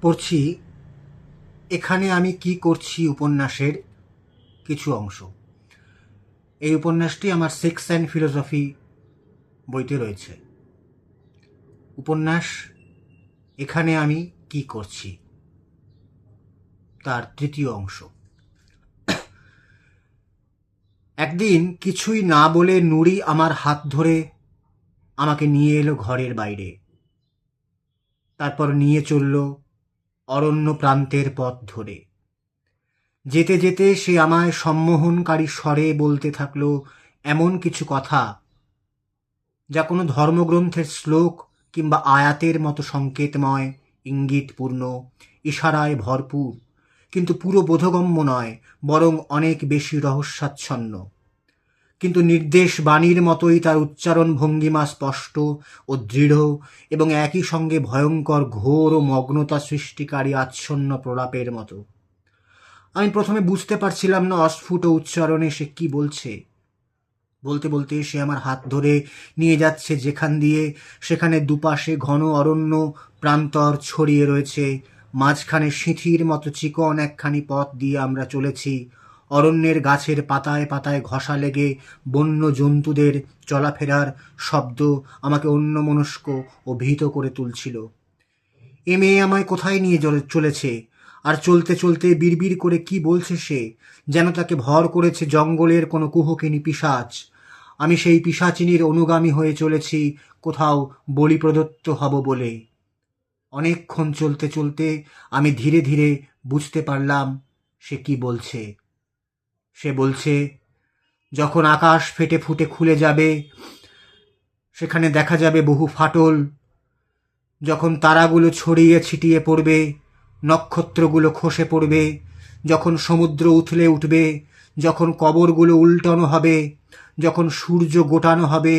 পড়ছি এখানে আমি কি করছি উপন্যাসের কিছু অংশ। এই উপন্যাসটি আমার সেক্স অ্যান্ড ফিলোসফি বইতে রয়েছে। উপন্যাস এখানে আমি কি করছি তার তৃতীয় অংশ। একদিন কিছুই না বলে নুরি আমার হাত ধরে আমাকে নিয়ে এলো ঘরের বাইরে। তারপর নিয়ে চলল অরণ্য প্রান্তের পথ ধরে। যেতে যেতে সে আমায় সম্মোহনকারী স্বরে বলতে থাকলো এমন কিছু কথা যা কোনো ধর্মগ্রন্থের শ্লোক কিংবা আয়াতের মতো সংকেতময়, ইঙ্গিতপূর্ণ, ইশারায় ভরপুর, কিন্তু পুরো বোধগম্য নয়, বরং অনেক বেশি রহস্যাচ্ছন্ন। কিন্তু নির্দেশ বাণীর মতোই তার উচ্চারণ ভঙ্গিমা স্পষ্ট ও দৃঢ় এবং একই সঙ্গে ভয়ঙ্কর, ঘোর ও মগ্নতা সৃষ্টিকারী আচ্ছন্ন প্রলাপের মতো। আমি প্রথমে বুঝতে পারছিলাম না অস্ফুট উচ্চারণে সে কি বলছে। বলতে বলতে সে আমার হাত ধরে নিয়ে যাচ্ছে যেখান দিয়ে, সেখানে দুপাশে ঘন অরণ্য প্রান্তর ছড়িয়ে রয়েছে। মাঝখানে সিঁথির মতো চিকন একখানি পথ দিয়ে আমরা চলেছি। অরণ্যের গাছের পাতায় পাতায় ঘষা লেগে বন্য জন্তুদের চলাফেরার শব্দ আমাকে অন্যমনস্ক ও ভীত করে তুলছিল। এ মেয়ে আমায় কোথায় নিয়ে চলেছে, আর চলতে চলতে বিড়বিড় করে কি বলছে সে, যেন তাকে ভর করেছে জঙ্গলের কোনো কুহকিনী পিশাচ। আমি সেই পিশাচিনীর অনুগামী হয়ে চলেছি, কোথাও বলি প্রদত্ত হব বলে। অনেকক্ষণ চলতে চলতে আমি ধীরে ধীরে বুঝতে পারলাম সে কি বলছে। সে বলছে, যখন আকাশ ফেটে ফুটে খুলে যাবে, সেখানে দেখা যাবে বহু ফাটল। যখন তারাগুলো ছড়িয়ে ছিটিয়ে পড়বে, নক্ষত্রগুলো খসে পড়বে, যখন সমুদ্র উথলে উঠবে, যখন কবরগুলো উল্টানো হবে, যখন সূর্য গোটানো হবে,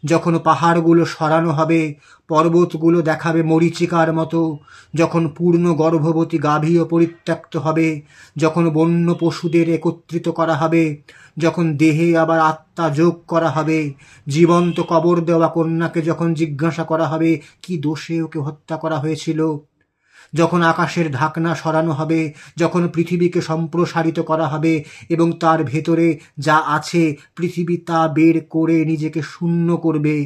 যখন পাহাড়গুলো সরানো হবে, পর্বতগুলো দেখাবে মরীচিকার মতো, যখন পূর্ণ গর্ভবতী গাভীও পরিত্যক্ত হবে, যখন বন্য পশুদের একত্রিত করা হবে, যখন দেহে আবার আত্মা যোগ করা হবে, জীবন্ত কবর দেওয়া কন্যাকে যখন জিজ্ঞাসা করা হবে কি দোষে ওকে হত্যা করা হয়েছিল, যখন আকাশের ঢাকনা সরানো হবে, যখন পৃথিবীকে সম্প্রসারিত করা হবে এবং তার ভেতরে যা আছে পৃথিবী তা বের করে নিজেকে শূন্য করবে,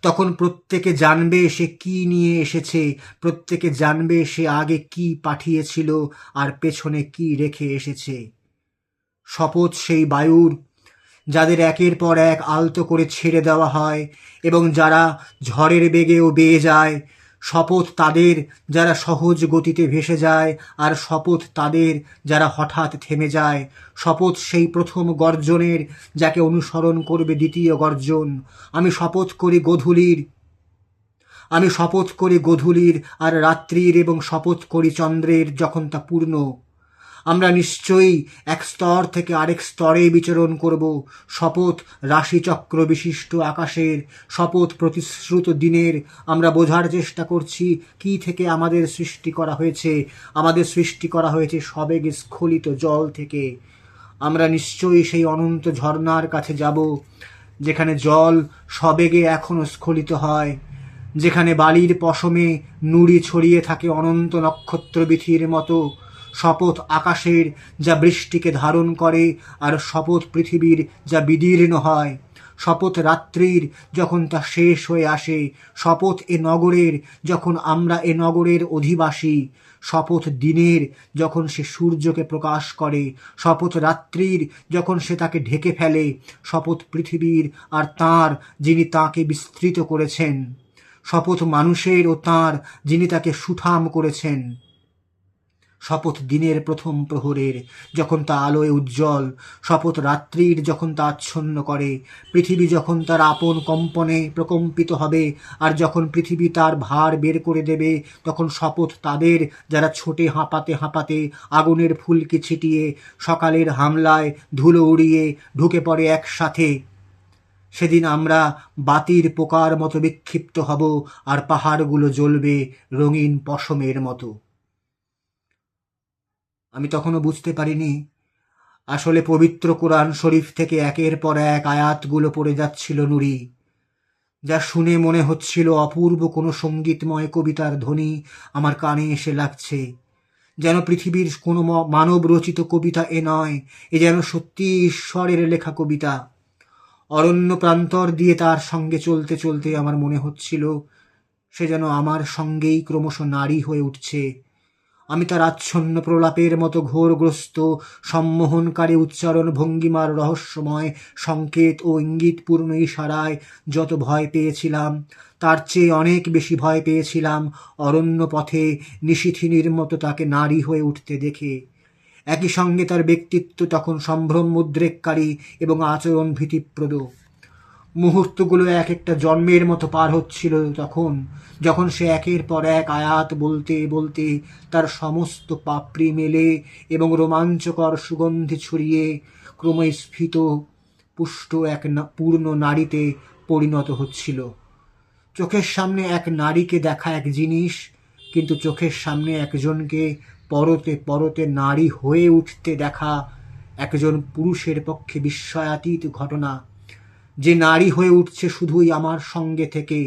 তখন প্রত্যেকে জানবে সে কি নিয়ে এসেছে, প্রত্যেকে জানবে সে আগে কি পাঠিয়েছিল আর পেছনে কি রেখে এসেছে। শপথ সেই বায়ুর, যাদের একের পর এক আলতো করে ছেড়ে দেওয়া হয় এবং যারা ঝড়ের বেগেও বেয়ে যায়। শপথ তাদের যারা সহজ গতিতে ভেসে যায়, আর শপথ তাদের যারা হঠাৎ থেমে যায়। শপথ সেই প্রথম গর্জনের, যাকে অনুসরণ করবে দ্বিতীয় গর্জন। আমি শপথ করি গধূলির, আমি শপথ করি গধূলির আর রাত্রির, এবং শপথ করি চন্দ্রের যখন তা পূর্ণ। আমরা নিশ্চয়ই এক স্তর থেকে আরেক স্তরে বিচরণ করব। শপথ রাশিচক্র বিশিষ্ট আকাশের, শপথ প্রতিশ্রুত দিনের। আমরা বোঝার চেষ্টা করছি কি থেকে আমাদের সৃষ্টি করা হয়েছে। আমাদের সৃষ্টি করা হয়েছে সবেগে স্খলিত জল থেকে। আমরা নিশ্চয়ই সেই অনন্ত ঝর্ণার কাছে যাব, যেখানে জল সবেগে এখনো স্খলিত হয়, যেখানে বালির পশমে নুড়ি ছড়িয়ে থাকে অনন্ত নক্ষত্রবীথির মতো। শপথ আকাশের, যা বৃষ্টিকে ধারণ করে, আর শপথ পৃথিবীর, যা বিদীর্ণ হয়। শপথ রাত্রির, যখন তা শেষ হয়ে আসে। শপথ এ নগরের, যখন আমরা এ নগরের অধিবাসী। শপথ দিনের, যখন সে সূর্যকে প্রকাশ করে। শপথ রাত্রির, যখন সে তাকে ঢেকে ফেলে। শপথ পৃথিবীর আর তাঁর, যিনি তাকে বিস্তৃত করেছেন। শপথ মানুষের ও তাঁর, যিনি তাকে সুঠাম করেছেন। শপথ দিনের প্রথম প্রহরের, যখন তা আলোয় উজ্জ্বল। শপথ রাত্রির, যখন তা আচ্ছন্ন করে। পৃথিবী যখন তার আপন কম্পনে প্রকম্পিত হবে, আর যখন পৃথিবী তার ভার বের করে দেবে, তখন শপথ তাদের যারা ছোটে হাঁপাতে হাঁপাতে আগুনের ফুলকি ছিটিয়ে সকালের হামলায় ধুলো উড়িয়ে ঢুকে পড়ে একসাথে। সেদিন আমরা বাতির পোকার মতো বিক্ষিপ্ত হব, আর পাহাড়গুলো জ্বলবে রঙিন পশমের মতো। আমি তখনও বুঝতে পারিনি আসলে পবিত্র কোরআন শরীফ থেকে একের পর এক আয়াতগুলো পড়ে যাচ্ছিল নুরি, যা শুনে মনে হচ্ছিল অপূর্ব কোনো সঙ্গীতময় কবিতার ধ্বনি আমার কানে এসে লাগছে। যেন পৃথিবীর কোনো মানব রচিত কবিতা এ নয়, এ যেন সত্যি ঈশ্বরের লেখা কবিতা। অরণ্য প্রান্তর দিয়ে তার সঙ্গে চলতে চলতে আমার মনে হচ্ছিল সে যেন আমার সঙ্গেই ক্রমশ নারী হয়ে উঠছে। আমি তার আচ্ছন্ন প্রলাপের মতো ঘোরগ্রস্ত সম্মোহনকারী উচ্চারণ ভঙ্গিমার রহস্যময় সংকেত ও ইঙ্গিতপূর্ণ ইশারায় যত ভয় পেয়েছিলাম, তার চেয়ে অনেক বেশি ভয় পেয়েছিলাম অরণ্য পথে নিশিথিনীর মতো তাকে নারী হয়ে উঠতে দেখে। একই সঙ্গে তার ব্যক্তিত্ব তখন সম্ভ্রম উদ্রেককারী এবং আচরণ ভীতিপ্রদ। মুহূর্তগুলো এক একটা জন্মের মতো পার হচ্ছিল তখন, যখন সে একের পর এক আয়াত বলতে বলতে তার সমস্ত পাপড়ি মেলে এবং রোমাঞ্চকর সুগন্ধি ছড়িয়ে ক্রমস্ফীত পুষ্ট এক পূর্ণ নারীতে পরিণত হচ্ছিল। চোখের সামনে এক নারীকে দেখা এক জিনিস, কিন্তু চোখের সামনে একজনকে পরতে পরতে নারী হয়ে উঠতে দেখা একজন পুরুষের পক্ষে বিস্ময়াতীত ঘটনা। যে নারী হয়ে উঠছে শুধুই আমার সঙ্গে থেকে,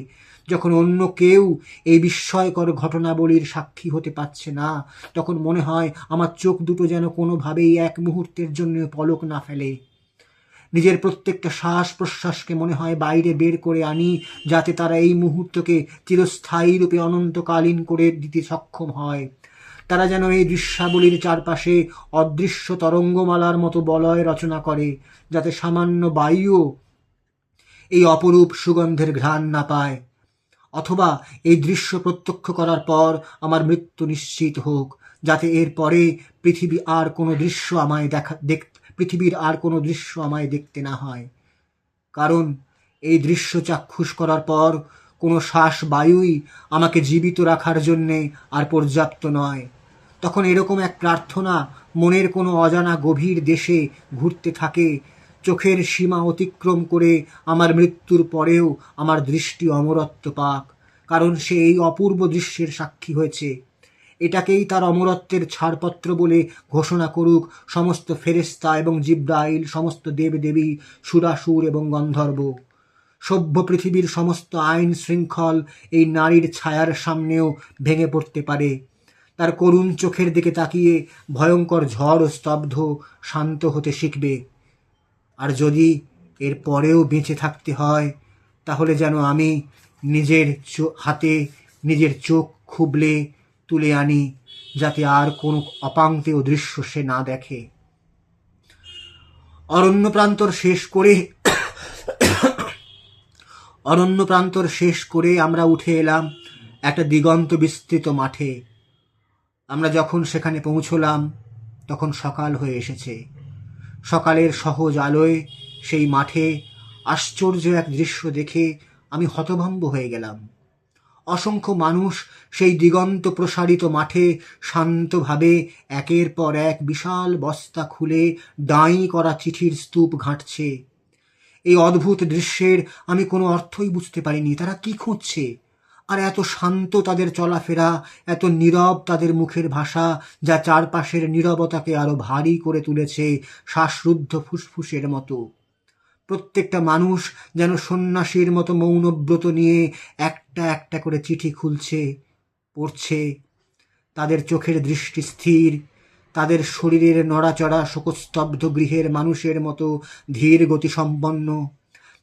যখন অন্য কেউ এই বিস্ময়কর ঘটনাবলীর সাক্ষী হতে পারছে না, তখন মনে হয় আমার চোখ দুটো যেন কোনোভাবেই এক মুহূর্তের জন্য পলক না ফেলে। নিজের প্রত্যেকটা শ্বাস প্রশ্বাসকে মনে হয় বাইরে বের করে আনি, যাতে তারা এই মুহূর্তকে চিরস্থায়ী রূপে অনন্তকালীন করে দিতে সক্ষম হয়। তারা যেন এই দৃশ্যাবলীর চারপাশে অদৃশ্য তরঙ্গমালার মতো বলয় রচনা করে, যাতে সামান্য বায়ুও এই অপরূপ সুগন্ধের ঘ্রাণ না পায়। অথবা এই দৃশ্য প্রত্যক্ষ করার পর আমার মৃত্যু নিশ্চিত হোক, যাতে এর পরে পৃথিবীর আর কোনো দৃশ্য আমায় দেখতে না হয়। কারণ এই দৃশ্য চাক্ষুষ করার পর কোনো শ্বাস বায়ুই আমাকে জীবিত রাখার জন্যে আর পর্যাপ্ত নয়। তখন এরকম এক প্রার্থনা মনের কোনো অজানা গভীর দেশে ঘুরতে থাকে, চোখের সীমা অতিক্রম করে আমার মৃত্যুর পরেও আমার দৃষ্টি অমরত্ব পাক, কারণ সে এই অপূর্ব দৃশ্যের সাক্ষী হয়েছে। এটাকেই তার অমরত্বের ছাড়পত্র বলে ঘোষণা করুক সমস্ত ফেরেশতা এবং জিব্রাইল, সমস্ত দেবদেবী, সুরাসুর এবং গন্ধর্ব। সভ্য পৃথিবীর সমস্ত আইন শৃঙ্খল এই নারীর ছায়ার সামনেও ভেঙে পড়তে পারে। তার করুণ চোখের দিকে তাকিয়ে ভয়ঙ্কর ঝড় ও স্তব্ধ শান্ত হতে শিখবে। আর যদি এর পরেও বেঁচে থাকতে হয়, তাহলে যেন আমি নিজের হাতে নিজের চোখ খুবলে তুলে আনি, যাতে আর কোনো অপাঙ্ক্তেয় দৃশ্য সে না দেখে। অরণ্য প্রান্তর শেষ করে আমরা উঠে এলাম একটা দিগন্ত বিস্তৃত মাঠে। আমরা যখন সেখানে পৌঁছলাম তখন সকাল হয়ে এসেছে। সকালের সহজ আলোয় সেই মাঠে আশ্চর্য এক দৃশ্য দেখে আমি হতভম্ব হয়ে গেলাম। অসংখ্য মানুষ সেই দিগন্ত প্রসারিত মাঠে শান্তভাবে একের পর এক বিশাল বস্তা খুলে ডাঁই করা চিঠির স্তূপ ঘাঁটছে। এই অদ্ভুত দৃশ্যের আমি কোনো অর্থই বুঝতে পারিনি। তারা কি খুঁজছে? আর এত শান্ত তাদের চলাফেরা, এত নীরব তাদের মুখের ভাষা, যা চারপাশের নীরবতাকে আরো ভারী করে তুলেছে শ্বাসরুদ্ধ ফুসফুসের মতো। প্রত্যেকটা মানুষ যেন সন্ন্যাসীর মতো মৌনব্রত নিয়ে একটা একটা করে চিঠি খুলছে, পড়ছে। তাদের চোখের দৃষ্টি স্থির, তাদের শরীরের নড়াচড়া শোকস্তব্ধ গৃহের মানুষের মতো ধীর গতিসম্পন্ন,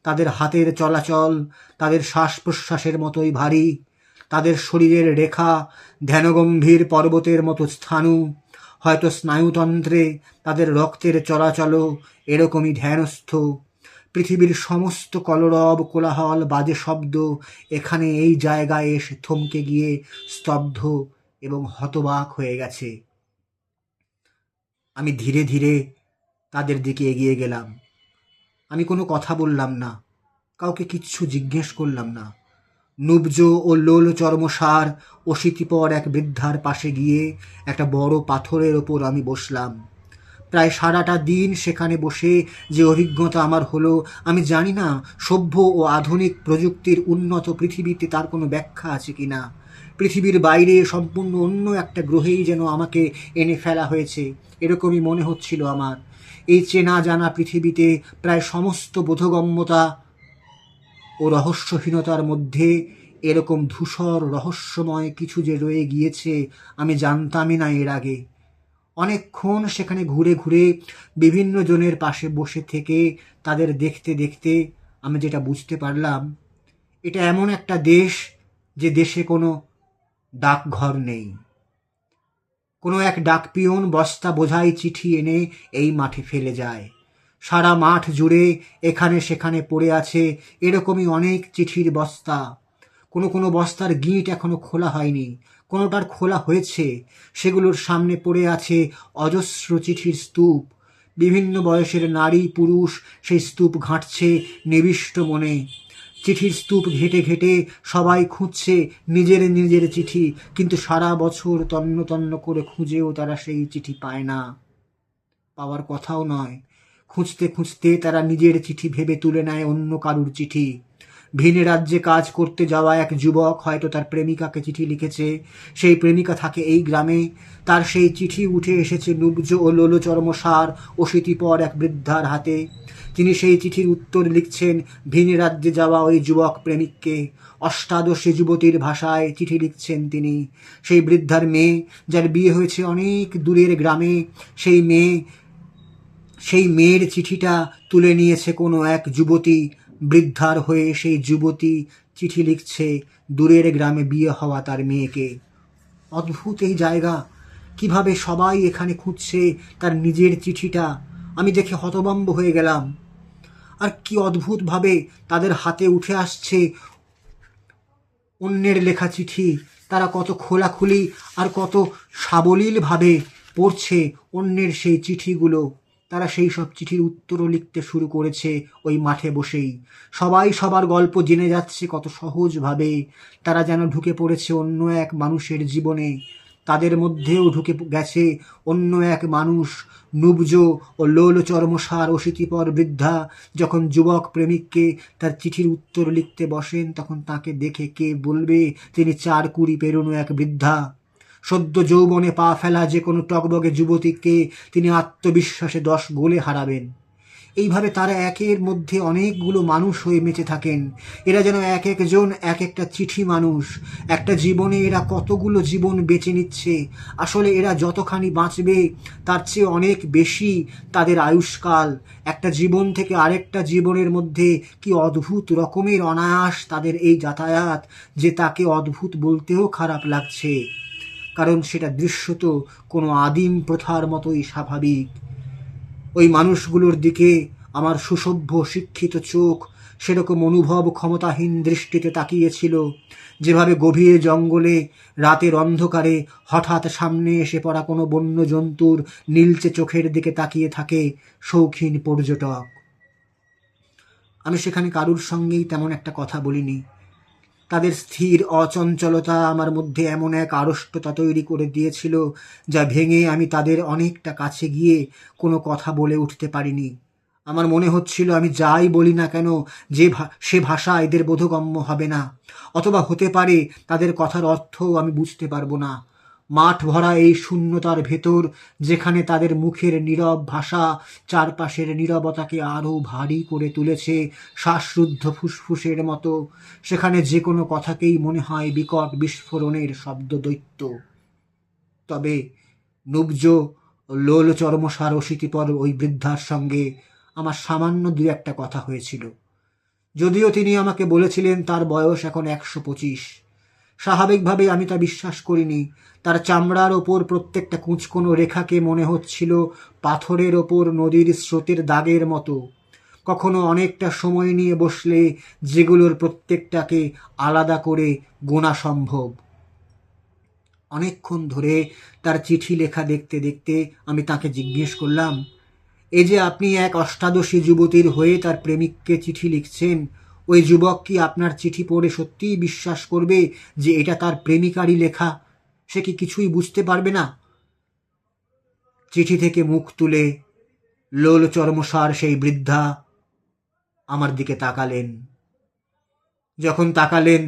তাদের হাতের চলাচল তাদের শ্বাস প্রশ্বাসের মতোই ভারী, তাদের শরীরের রেখা ধ্যানগম্ভীর পর্বতের মতো স্থাণু। হয়তো স্নায়ুতন্ত্রে তাদের রক্তের চলাচলও এরকমই ধ্যানস্থ। পৃথিবীর সমস্ত কলরব, কোলাহল, বাজে শব্দ এখানে এই জায়গায় এসে থমকে গিয়ে স্তব্ধ এবং হতবাক হয়ে গেছে। আমি ধীরে ধীরে তাদের দিকে এগিয়ে গেলাম। আমি কোনো কথা বললাম না, কাউকে কিচ্ছু জিজ্ঞেস করলাম না। নুব্জ ও লোল চর্মসার অশীতিপর এক বৃদ্ধার পাশে গিয়ে একটা বড় পাথরের ওপর আমি বসলাম। প্রায় সারাটা দিন সেখানে বসে যে অভিজ্ঞতা আমার হলো, আমি জানি না সভ্য ও আধুনিক প্রযুক্তির উন্নত পৃথিবীতে তার কোনো ব্যাখ্যা আছে কিনা। পৃথিবীর বাইরে সম্পূর্ণ অন্য একটা গ্রহেই যেন আমাকে এনে ফেলা হয়েছে, এরকমই মনে হচ্ছিল আমার। এই চেনা জানা পৃথিবীতে প্রায় সমস্ত বোধগম্যতা ও রহস্যহীনতার মধ্যে এরকম ধূসর রহস্যময় কিছু যে রয়ে গিয়েছে আমি জানতামই না এর আগে। অনেকক্ষণ সেখানে ঘুরে ঘুরে বিভিন্ন জনের পাশে বসে থেকে তাদের দেখতে দেখতে আমি যেটা বুঝতে পারলাম, এটা এমন একটা দেশ যে দেশে কোনো ডাকঘর নেই। কোনো এক ডাকপিয়ন বস্তা বোঝাই চিঠি এনে এই মাঠে ফেলে যায়। সারা মাঠ জুড়ে এখানে সেখানে পড়ে আছে এরকমই অনেক চিঠির বস্তা। কোনো কোনো বস্তার গিঁট এখনো খোলা হয়নি, কোনোটার খোলা হয়েছে। সেগুলোর সামনে পড়ে আছে অজস্র চিঠির স্তূপ। বিভিন্ন বয়সের নারী পুরুষ সেই স্তূপ ঘাঁটছে নিবিষ্ট মনে। চিঠির স্তূপ ঘেঁটে ঘেঁটে সবাই খুঁজছে নিজের নিজের চিঠি, কিন্তু সারা বছর তন্ন তন্ন করে খুঁজেও তারা সেই চিঠি পায় না, পাওয়ার কথাও নয়। খুঁজতে খুঁজতে তারা নিজের চিঠি ভেবে তুলে নেয় অন্য কারুর চিঠি। ভিন রাজ্যে কাজ করতে যাওয়া এক যুবক হয়তো তার প্রেমিকাকে চিঠি লিখেছে, সেই প্রেমিকা থাকে এই গ্রামে, তার সেই চিঠি উঠে এসেছে নুব্জ ও লোলচর্মসার অশীতিপর এক বৃদ্ধার হাতে। তিনি সেই চিঠির উত্তর লিখছেন ভিন রাজ্যে যাওয়া ওই যুবক প্রেমিককে। অষ্টাদশী যুবতীর ভাষায় চিঠি লিখছেন তিনি। সেই বৃদ্ধার মেয়ে, যার বিয়ে হয়েছে অনেক দূরের গ্রামে, সেই মেয়ের চিঠিটা তুলে নিয়েছে কোনো এক যুবতী। বৃদ্ধার হয়ে সেই যুবতী চিঠি লিখছে দূরের গ্রামে বিয়ে হওয়া তার মেয়েকে। অদ্ভুত এই জায়গা, কিভাবে সবাই এখানে খুঁজছে তার নিজের চিঠিটা, আমি দেখে হতভম্ব হয়ে গেলাম। আর কি অদ্ভুতভাবে তাদের হাতে উঠে আসছে অন্যের লেখা চিঠি। তারা কত খোলাখুলি আর কত সাবলীলভাবে পড়ছে অন্যের সেই চিঠিগুলো। তারা সেই সব চিঠির উত্তরও লিখতে শুরু করেছে ওই মাঠে বসেই। সবাই সবার গল্প জেনে যাচ্ছে কত সহজভাবে। তারা যেন ঢুকে পড়েছে অন্য এক মানুষের জীবনে। তাদের মধ্যেও ঢুকে গেছে অন্য এক মানুষ। নুব্জ ও লোলচর্মসার অশীতিপর বৃদ্ধা যখন যুবক প্রেমিককে তার চিঠির উত্তর লিখতে বসেন, তখন তাকে দেখে কে বলবে তিনি 4-20 পেরোনো এক বৃদ্ধা। সদ্য যৌবনে পা ফেলা যে কোনো টগবগে যুবতীকে তিনি আত্মবিশ্বাসে 10 গোলে হারাবেন। এইভাবে তারা একের মধ্যে অনেকগুলো মানুষ হয়ে বেঁচে থাকেন। এরা যেন এক একজন এক একটা চিঠি মানুষ। একটা জীবনে এরা কতগুলো জীবন বেঁচে নিচ্ছে। আসলে এরা যতখানি বাঁচবে তার চেয়ে অনেক বেশি তাদের আয়ুষ্কাল। একটা জীবন থেকে আরেকটা জীবনের মধ্যে কি অদ্ভুত রকমের অনায়াস তাদের এই যাতায়াত, যে তাকে অদ্ভুত বলতেও খারাপ লাগছে, কারণ সেটা দৃশ্যত কোনো আদিম প্রথার মতোই স্বাভাবিক। ওই মানুষগুলোর দিকে আমার সুসভ্য শিক্ষিত চোখ সেরকম অনুভব ক্ষমতাহীন দৃষ্টিতে তাকিয়েছিল, যেভাবে গভীর জঙ্গলে রাতের অন্ধকারে হঠাৎ সামনে এসে পড়া কোনো বন্য জন্তুর নীলচে চোখের দিকে তাকিয়ে থাকে শৌখিন পর্যটক। আমি সেখানে কারুর সঙ্গেই তেমন একটা কথা বলিনি। তাদের স্থির অচঞ্চলতা আমার মধ্যে এমন এক আড়ষ্টতা তৈরি করে দিয়েছিল, যা ভেঙে আমি তাদের অনেকটা কাছে গিয়ে কোনো কথা বলে উঠতে পারিনি। আমার মনে হচ্ছিল আমি যাই বলি না কেন সে ভাষা এদের বোধগম্য হবে না, অথবা হতে পারে তাদের কথার অর্থও আমি বুঝতে পারবো না। মাঠ ভরা এই শূন্যতার ভেতর, যেখানে তাদের মুখের নীরব ভাষা চারপাশের নীরবতাকে আরও ভারী করে তুলেছে শ্বাসরুদ্ধ ফুসফুসের মতো, সেখানে যে কোনো কথাকেই মনে হয় বিকট বিস্ফোরণের শব্দদৈত্য। তবে নুব্জ লোলচর্মসার অশীতিপর ওই বৃদ্ধার সঙ্গে আমার সামান্য 2-1টা কথা হয়েছিল। যদিও তিনি আমাকে বলেছিলেন তার বয়স এখন 125। স্বাভাবিকভাবে আমি তা বিশ্বাস করিনি। তার চামড়ার ওপর প্রত্যেকটা কুঁচকোনো রেখাকে মনে হচ্ছিল পাথরের ওপর নদীর স্রোতের দাগের মতো। কখনো অনেকটা সময় নিয়ে বসলে যেগুলোর প্রত্যেকটাকে আলাদা করে গোনা সম্ভব। অনেকক্ষণ ধরে তার চিঠি লেখা দেখতে দেখতে আমি তাকে জিজ্ঞেস করলাম, এই যে আপনি এক অষ্টাদশী যুবতীর হয়ে তার প্রেমিককে চিঠি লিখছেন, ওই যুবক কি আপনার চিঠি পড়ে সত্যিই বিশ্বাস করবে যে এটা তার প্রেমিকারই লেখা? সে কি কিছুই বুঝতে পারবে না? চিঠি থেকে মুখ তুলে লোলচর্মসার সেই বৃদ্ধা আমার দিকে তাকালেন। যখন তাকালেন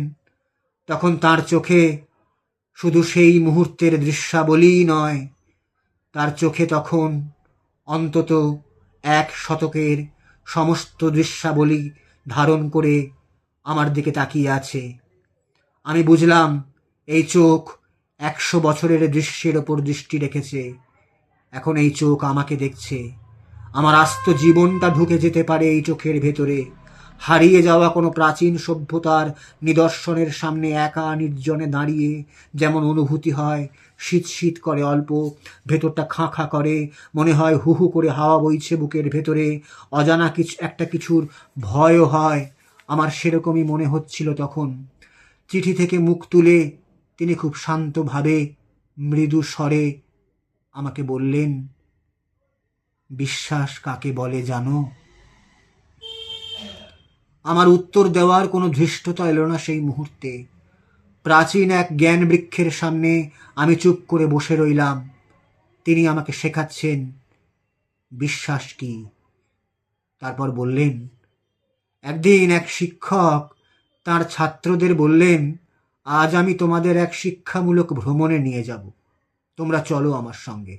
তখন তার চোখে শুধু সেই মুহূর্তের দৃশ্যাবলীই নয়, তার চোখে তখন অন্তত 1 শতকের সমস্ত দৃশ্যাবলী ধারণ করে আমার দিকে তাকিয়ে আছে। আমি বুঝলাম এই চোখ 100 বছরের দৃশ্যের ওপর দৃষ্টি রেখেছে। এখন এই চোখ আমাকে দেখছে। আমার আস্ত জীবনটা ঢুকে যেতে পারে এই চোখের ভেতরে। হারিয়ে যাওয়া কোনো প্রাচীন সভ্যতার নিদর্শনের সামনে একা নির্জনে দাঁড়িয়ে যেমন অনুভূতি হয়, শীত শীত করে অল্প, ভেতরটা খাঁ খাঁ করে, মনে হয় হু হু করে হাওয়া বইছে বুকের ভেতরে, অজানা একটা কিছুর ভয়ও হয়। আমার সেরকমই মনে হচ্ছিল তখন। চিঠি থেকে মুখ তুলে তিনি খুব শান্তভাবে মৃদু স্বরে আমাকে বললেন, বিশ্বাস কাকে বলে জানো? আমার উত্তর দেওয়ার কোনো ধৃষ্টতা এলো না সেই মুহূর্তে। প্রাচীন এক জ্ঞান বৃক্ষের সামনে আমি চুপ করে বসে রইলাম। তিনি আমাকে শেখাচ্ছেন বিশ্বাস কি। তারপর বললেন, একদিন এক শিক্ষক তার ছাত্রদের বললেন, আজ আমি তোমাদের এক শিক্ষামূলক ভ্রমণে নিয়ে যাব, তোমরা চলো আমার সঙ্গে।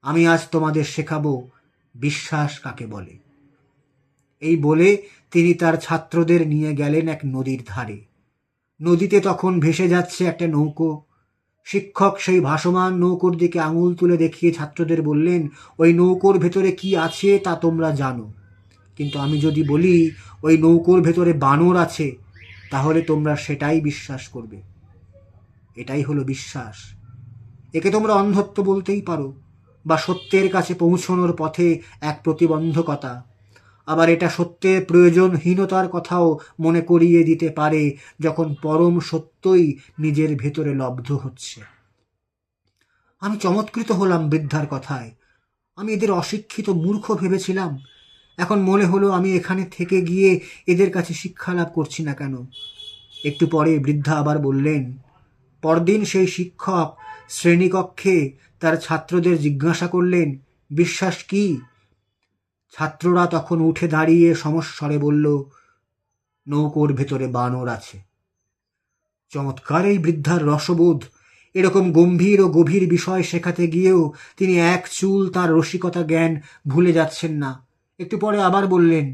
আমি আজ তোমাদের শেখাবো বিশ্বাস কাকে বলে। এই বলে তিনি তার ছাত্রদের নিয়ে গেলেন এক নদীর ধারে। নদীতে তখন ভেসে যাচ্ছে একটা নৌকো। শিক্ষক সেই ভাসমান নৌকোর দিকে আঙুল তুলে দেখিয়ে ছাত্রদের বললেন, ওই নৌকোর ভেতরে কি আছে তা তোমরা জানো, কিন্তু আমি যদি বলি ওই নৌকোর ভেতরে বানর আছে, তাহলে তোমরা সেটাই বিশ্বাস করবে। এটাই হলো বিশ্বাস। একে তোমরা অন্ধত্ব বলতেই পারো, বা সত্যের কাছে পৌঁছনোর পথে এক প্রতিবন্ধকতা। আবার এটা সত্যের প্রয়োজনহীনতার কথাও মনে করিয়ে দিতে পারে, যখন পরম সত্যই নিজের ভেতরে লব্ধ হচ্ছে। আমি চমৎকৃত হলাম বৃদ্ধার কথায়। আমি এদের অশিক্ষিত মূর্খ ভেবেছিলাম। এখন মনে হলো আমি এখানে থেকে গিয়ে এদের কাছে শিক্ষা লাভ করছি না কেন। একটু পরে বৃদ্ধা আবার বললেন, পরদিন সেই শিক্ষক শ্রেণীকক্ষে তার ছাত্রদের জিজ্ঞাসা করলেন, বিশ্বাস কি? ছাত্ররা তখন উঠে দাঁড়িয়ে সমস্বরে বলল, নৌকোর ভেতরে বানর আছে। চমৎকার এই বৃদ্ধার রসবোধ। এরকম গম্ভীর ও গভীর বিষয় শেখাতে গিয়েও তিনি এক চুল তার রসিকতা জ্ঞান ভুলে যাচ্ছেন না। একটু পরে আবার বললেন,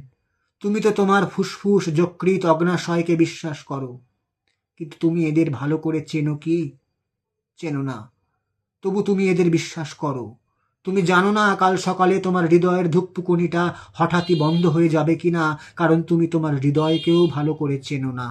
তুমি তো তোমার ফুসফুস যকৃৎ অগ্নাশয়কে বিশ্বাস করো, কিন্তু তুমি এদের ভালো করে চেনো কি? চেনো না। তবু তুমি এদের বিশ্বাস করো। তুমি জানো না কাল সকালে তোমার হৃদয়ের ধুকপুকুনিটা হঠাৎই বন্ধ হয়ে যাবে কিনা, কারণ তুমি তোমার হৃদয়কেও ভালো করে চেনো না।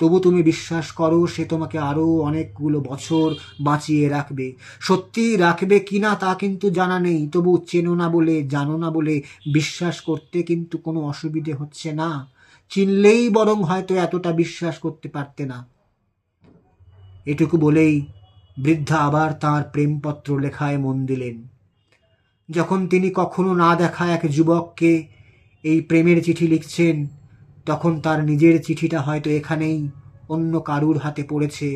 তবু তুমি বিশ্বাস করো সে তোমাকে আরও অনেকগুলো বছর বাঁচিয়ে রাখবে। সত্যি রাখবে কিনা তা কিন্তু জানা নেই, তবু চেনো না বলে, জানো না বলে বিশ্বাস করতে কিন্তু কোনো অসুবিধে হচ্ছে না। চিনলেই বরং হয়তো এতটা বিশ্বাস করতে পারতে না। এটুকু বলেই বৃদ্ধা আবার তাঁর প্রেমপত্র লেখায় মন দিলেন। যখন তিনি কখনো না দেখা এক যুবককে এই প্রেমের চিঠি লিখছেন, তখন তার নিজের চিঠিটা হয়তো এখানেই অন্য কারুর হাতে পড়েছে।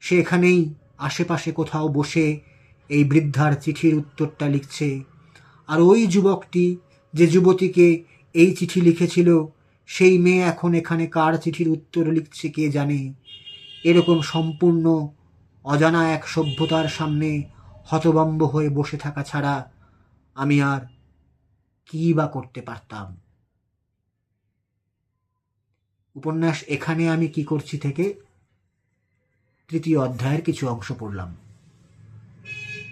সে এখানেই আশেপাশে কোথাও বসে এই বৃদ্ধার চিঠির উত্তরটা লিখছে। আর ওই যুবকটি যে যুবতীকে এই চিঠি লিখেছিল, সেই মেয়ে এখন এখানে কার চিঠির উত্তর লিখছে কে জানে। এরকম সম্পূর্ণ অজানা এক সভ্যতার সামনে হতভম্ব হয়ে বসে থাকা ছাড়া আমি আর কী বা করতে পারতাম। উপন্যাস এখানে আমি কি করছি থেকে 3য় অধ্যায়ের কিছু অংশ পড়লাম।